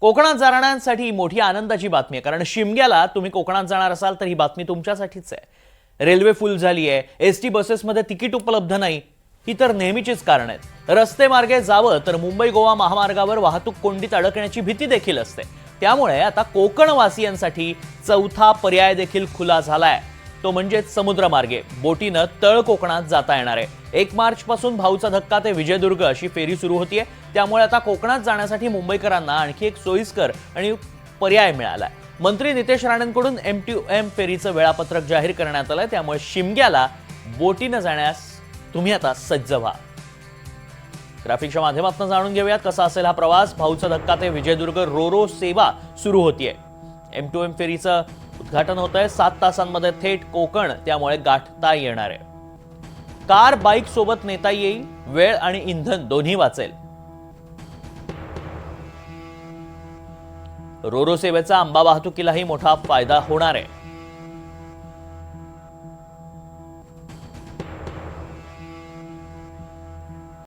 कोकणात जाणाऱ्यांसाठी मोठी आनंदाची बातमी आहे, कारण शिमग्याला तुम्ही कोकणात जाणार असाल तर ही बातमी तुमच्यासाठीच आहे। रेल्वे फुल झाली आहे, एसटी बसेसमध्ये तिकीट उपलब्ध नाही, ही तर नेहमीचीच कारण आहेत। रस्ते मार्गे जावं तर मुंबई गोवा महामार्गावर वाहतूक कोंडीत अडकण्याची भीती देखील असते। त्यामुळे आता कोकणवासियांसाठी चौथा पर्याय देखील खुला झालाय, तो म्हणजे समुद्रमार्गे बोटीनं तळ कोकणात जाता येणार आहे। 1 मार्च पासून भाऊचा धक्का ते विजयदुर्ग अशी फेरी सुरू होतीये। त्यामुळे आता कोकणात जाण्यासाठी मुंबईकरांना आणखी एक सोयीस्कर आणि पर्याय मिळालाय। मंत्री नितेश राणेंकडून M2M फेरीचं वेळापत्रक जाहीर करण्यात आलंय। त्यामुळे शिमग्याला बोटीनं जाण्यास तुम्ही आता सज्ज व्हा। ग्राफिकच्या माध्यमातून जाणून घेऊयात कसा असेल हा प्रवास। भाऊचा धक्का ते विजयदुर्ग रोरो सेवा सुरू होतीये। M2M फेरीचं उद्घाटन होतंय। 7 तासांमध्ये थेट कोकण त्यामुळे गाठता येणार आहे। कार बाईक सोबत नेता येईल, वेळ आणि इंधन दोन्ही वाचेल। रोरो सेवेचा आंबा वाहतुकीलाही मोठा फायदा होणार आहे।